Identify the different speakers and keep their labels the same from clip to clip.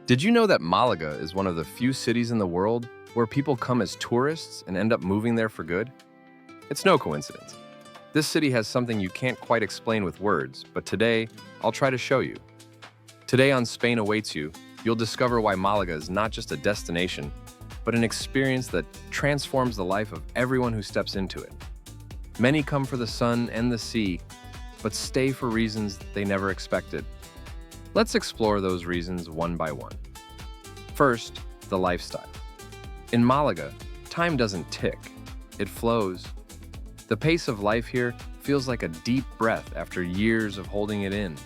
Speaker 1: Did you know that Malaga is one of the few cities in the world where people come as tourists and end up moving there for good? It's no coincidence. This city has something you can't quite explain with words, but today, I'll try to show you. Today on Spain Awaits You, you'll discover why Malaga is not just a destination, but an experience that transforms the life of everyone who steps into it. Many come for the sun and the sea, but stay for reasons they never expected. Let's explore those reasons one by one. First, the lifestyle. In Malaga, time doesn't tick, it flows. The pace of life here feels like a deep breath after years of holding it in.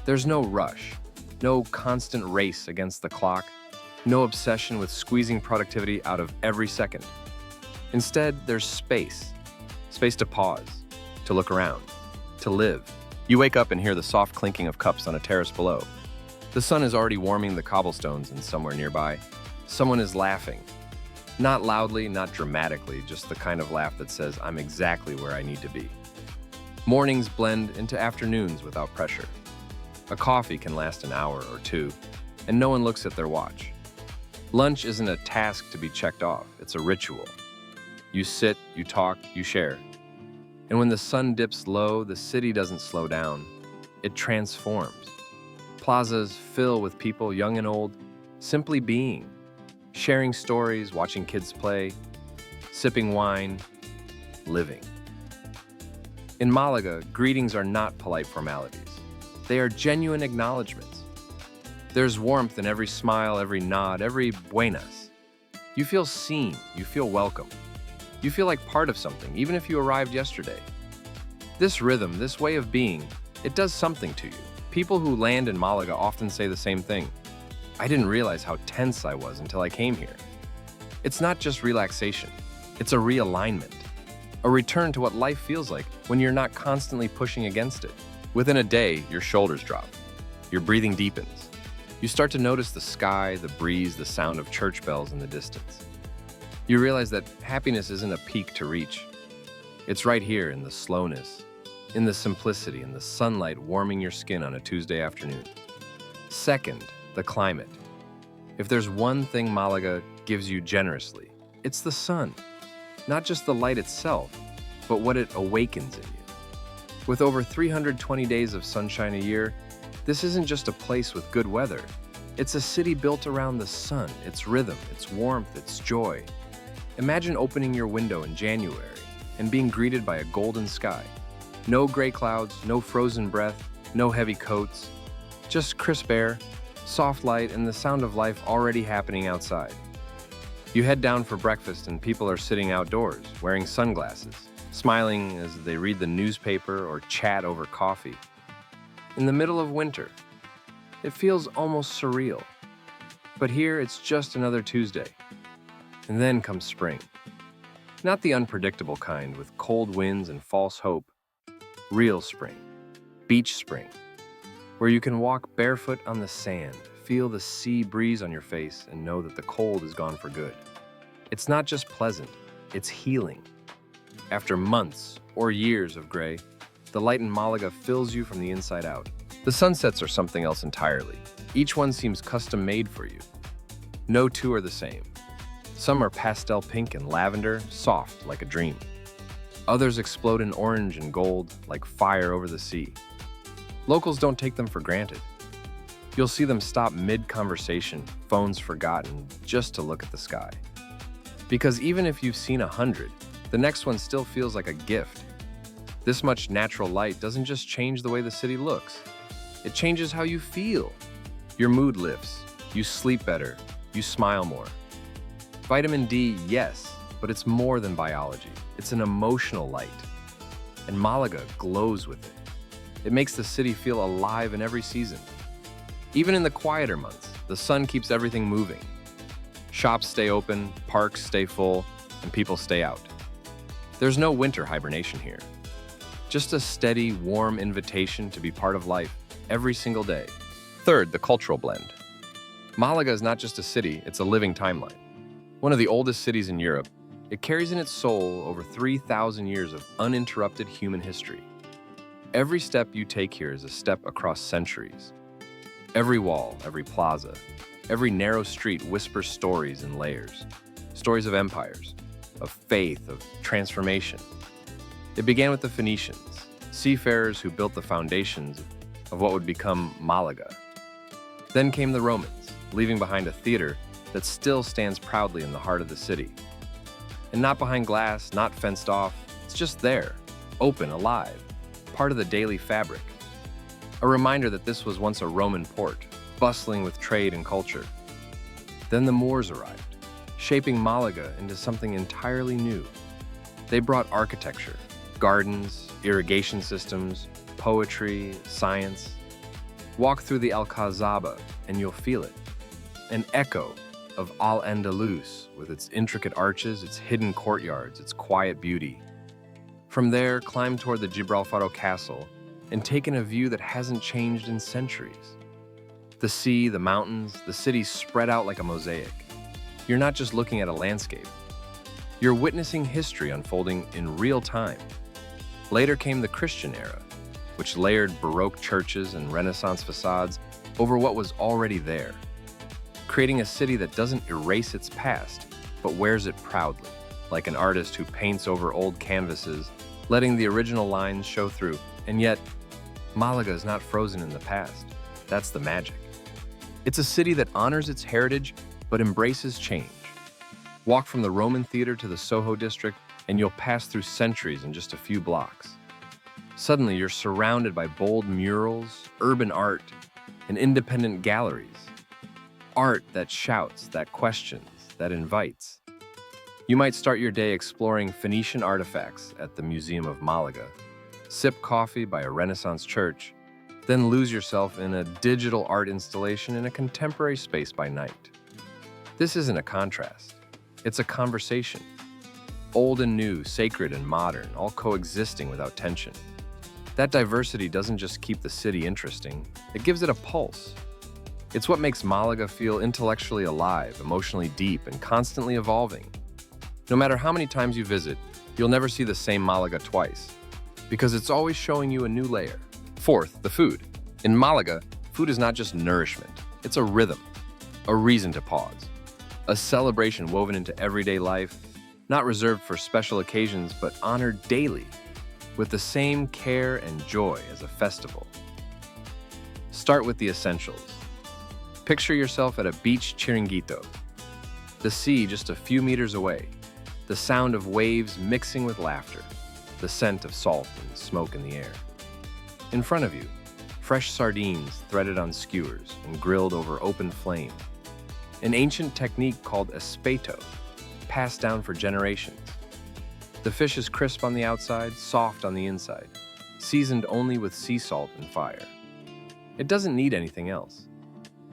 Speaker 1: There's no rush, no constant race against the clock, no obsession with squeezing productivity out of every second. Instead, there's space to pause, to look around, to live. You wake up and hear the soft clinking of cups on a terrace below. The sun is already warming the cobblestones, and somewhere nearby, someone is laughing. Not loudly, not dramatically, just the kind of laugh that says, "I'm exactly where I need to be." Mornings blend into afternoons without pressure. A coffee can last an hour or two, and no one looks at their watch. Lunch isn't a task to be checked off, it's a ritual. You sit, you talk, you share. And when the sun dips low, the city doesn't slow down. It transforms. Plazas fill with people, young and old, simply being, sharing stories, watching kids play, sipping wine, living. In Malaga, greetings are not polite formalities. They are genuine acknowledgments. There's warmth in every smile, every nod, every buenas. You feel seen, you feel welcome. You feel like part of something, even if you arrived yesterday. This rhythm, this way of being, it does something to you. People who land in Malaga often say the same thing. I didn't realize how tense I was until I came here. It's not just relaxation, it's a realignment. A return to what life feels like when you're not constantly pushing against it. Within a day, your shoulders drop. Your breathing deepens. You start to notice the sky, the breeze, the sound of church bells in the distance. You realize that happiness isn't a peak to reach. It's right here in the slowness, in the simplicity, in the sunlight warming your skin on a Tuesday afternoon. Second, the climate. If there's one thing Malaga gives you generously, it's the sun. Not just the light itself, but what it awakens in you. With over 320 days of sunshine a year, this isn't just a place with good weather. It's a city built around the sun, its rhythm, its warmth, its joy. Imagine opening your window in January and being greeted by a golden sky. No gray clouds, no frozen breath, no heavy coats. Just crisp air, soft light, and the sound of life already happening outside. You head down for breakfast and people are sitting outdoors, wearing sunglasses, smiling as they read the newspaper or chat over coffee. In the middle of winter, it feels almost surreal. But here it's just another Tuesday. And then comes spring. Not the unpredictable kind with cold winds and false hope. Real spring. Beach spring. Where you can walk barefoot on the sand, feel the sea breeze on your face, and know that the cold is gone for good. It's not just pleasant, it's healing. After months or years of gray, the light in Malaga fills you from the inside out. The sunsets are something else entirely. Each one seems custom-made for you. No two are the same. Some are pastel pink and lavender, soft like a dream. Others explode in orange and gold, like fire over the sea. Locals don't take them for granted. You'll see them stop mid-conversation, phones forgotten, just to look at the sky. Because even if you've seen 100, the next one still feels like a gift. This much natural light doesn't just change the way the city looks. It changes how you feel. Your mood lifts, you sleep better, you smile more. Vitamin D, yes, but it's more than biology. It's an emotional light. And Malaga glows with it. It makes the city feel alive in every season. Even in the quieter months, the sun keeps everything moving. Shops stay open, parks stay full, and people stay out. There's no winter hibernation here. Just a steady, warm invitation to be part of life every single day. Third, the cultural blend. Malaga is not just a city, it's a living timeline. One of the oldest cities in Europe, it carries in its soul over 3,000 years of uninterrupted human history. Every step you take here is a step across centuries. Every wall, every plaza, Every narrow street whispers stories in layers. Stories of empires, of faith, of transformation. It began with the Phoenicians, seafarers who built the foundations of what would become Malaga. Then came the Romans, leaving behind a theater that still stands proudly in the heart of the city. And not behind glass, not fenced off, it's just there, open, alive, part of the daily fabric. A reminder that this was once a Roman port, bustling with trade and culture. Then the Moors arrived, shaping Malaga into something entirely new. They brought architecture, gardens, irrigation systems, poetry, science. Walk through the Alcazaba and you'll feel it. An echo of Al-Andalus with its intricate arches, its hidden courtyards, its quiet beauty. From there, climb toward the Gibralfaro Castle and take in a view that hasn't changed in centuries. The sea, the mountains, the city spread out like a mosaic. You're not just looking at a landscape. You're witnessing history unfolding in real time. Later came the Christian era, which layered Baroque churches and Renaissance facades over what was already there, creating a city that doesn't erase its past, but wears it proudly, like an artist who paints over old canvases, letting the original lines show through. And yet, Malaga is not frozen in the past. That's the magic. It's a city that honors its heritage, but embraces change. Walk from the Roman Theater to the Soho district, and you'll pass through centuries in just a few blocks. Suddenly, you're surrounded by bold murals, urban art, and independent galleries. Art that shouts, that questions, that invites. You might start your day exploring Phoenician artifacts at the Museum of Malaga, sip coffee by a Renaissance church, then lose yourself in a digital art installation in a contemporary space by night. This isn't a contrast. It's a conversation. Old and new, sacred and modern, all coexisting without tension. That diversity doesn't just keep the city interesting, it gives it a pulse. It's what makes Malaga feel intellectually alive, emotionally deep, and constantly evolving. No matter how many times you visit, you'll never see the same Malaga twice, because it's always showing you a new layer. Fourth, the food. In Malaga, food is not just nourishment, it's a rhythm, a reason to pause, a celebration woven into everyday life, not reserved for special occasions, but honored daily, with the same care and joy as a festival. Start with the essentials. Picture yourself at a beach chiringuito, the sea just a few meters away, the sound of waves mixing with laughter, the scent of salt and smoke in the air. In front of you, fresh sardines threaded on skewers and grilled over open flame. An ancient technique called espeto, passed down for generations. The fish is crisp on the outside, soft on the inside, seasoned only with sea salt and fire. It doesn't need anything else.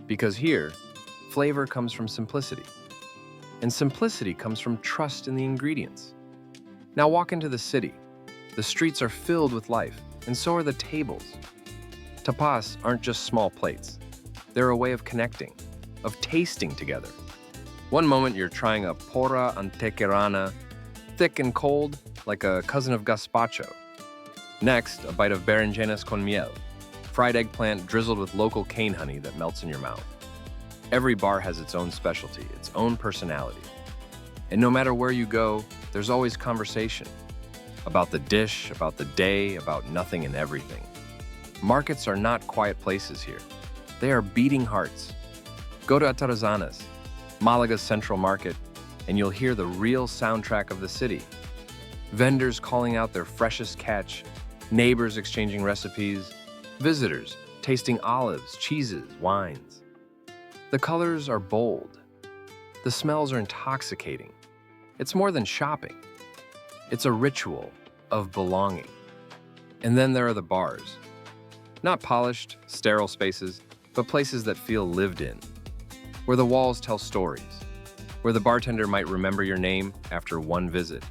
Speaker 1: Because here, flavor comes from simplicity. And simplicity comes from trust in the ingredients. Now walk into the city. The streets are filled with life, and so are the tables. Tapas aren't just small plates. They're a way of connecting, of tasting together. One moment you're trying a porra antequerana, thick and cold, like a cousin of gazpacho. Next, a bite of berenjenas con miel, fried eggplant drizzled with local cane honey that melts in your mouth. Every bar has its own specialty, its own personality. And no matter where you go, there's always conversation. About the dish, about the day, about nothing and everything. Markets are not quiet places here. They are beating hearts. Go to Atarazanas, Malaga's central market, and you'll hear the real soundtrack of the city. Vendors calling out their freshest catch, neighbors exchanging recipes, visitors tasting olives, cheeses, wines. The colors are bold. The smells are intoxicating. It's more than shopping. It's a ritual of belonging. And then there are the bars. Not polished, sterile spaces, but places that feel lived in, where the walls tell stories, where the bartender might remember your name after one visit,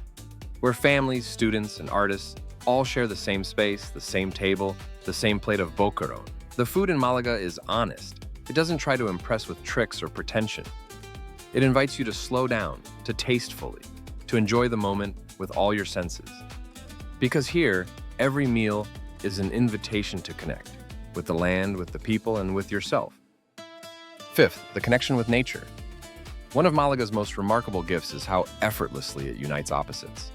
Speaker 1: where families, students, and artists all share the same space, the same table, the same plate of boquerón. The food in Malaga is honest. It doesn't try to impress with tricks or pretension. It invites you to slow down, to taste fully, to enjoy the moment with all your senses. Because here, every meal is an invitation to connect with the land, with the people, and with yourself. Fifth, the connection with nature. One of Malaga's most remarkable gifts is how effortlessly it unites opposites.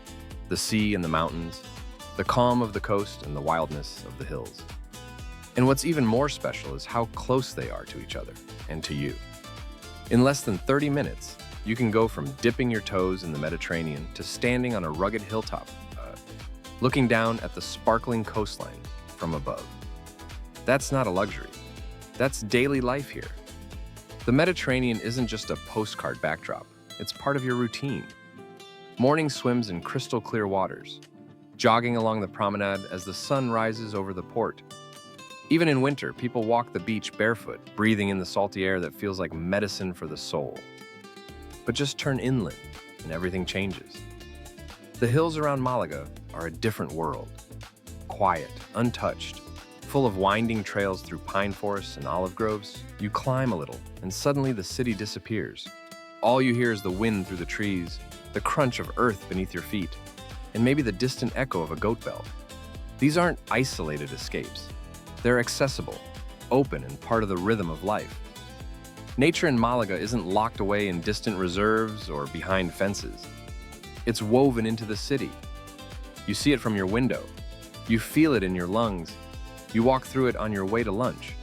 Speaker 1: The sea and the mountains, the calm of the coast and the wildness of the hills. And what's even more special is how close they are to each other and to you. In less than 30 minutes, you can go from dipping your toes in the Mediterranean to standing on a rugged hilltop, looking down at the sparkling coastline from above. That's not a luxury. That's daily life here. The Mediterranean isn't just a postcard backdrop. It's part of your routine. Morning swims in crystal clear waters, jogging along the promenade as the sun rises over the port. Even in winter, people walk the beach barefoot, breathing in the salty air that feels like medicine for the soul. But just turn inland, and everything changes. The hills around Malaga are a different world. Quiet, untouched, full of winding trails through pine forests and olive groves. You climb a little, and suddenly the city disappears. All you hear is the wind through the trees, the crunch of earth beneath your feet, and maybe the distant echo of a goat bell. These aren't isolated escapes. They're accessible, open, and part of the rhythm of life. Nature in Malaga isn't locked away in distant reserves or behind fences. It's woven into the city. You see it from your window. You feel it in your lungs. You walk through it on your way to lunch.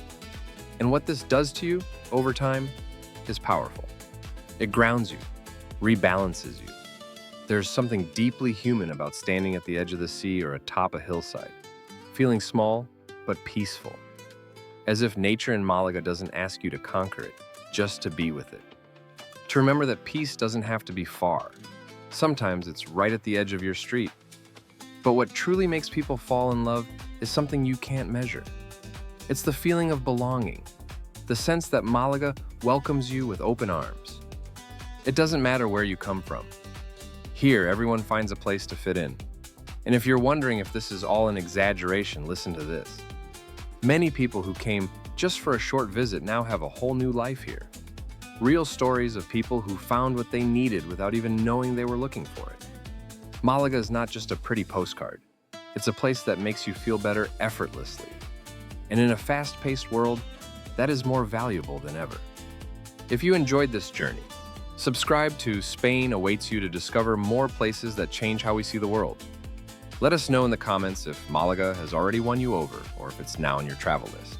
Speaker 1: And what this does to you over time is powerful. It grounds you, rebalances you. There's something deeply human about standing at the edge of the sea or atop a hillside, feeling small but peaceful, as if nature in Malaga doesn't ask you to conquer it, just to be with it. To remember that peace doesn't have to be far. Sometimes it's right at the edge of your street. But what truly makes people fall in love is something you can't measure. It's the feeling of belonging, the sense that Malaga welcomes you with open arms. It doesn't matter where you come from. Here, everyone finds a place to fit in. And if you're wondering if this is all an exaggeration, listen to this. Many people who came just for a short visit now have a whole new life here. Real stories of people who found what they needed without even knowing they were looking for it. Malaga is not just a pretty postcard. It's a place that makes you feel better effortlessly. And in a fast-paced world, that is more valuable than ever. If you enjoyed this journey, subscribe to Spain Awaits You to discover more places that change how we see the world. Let us know in the comments if Malaga has already won you over or if it's now on your travel list.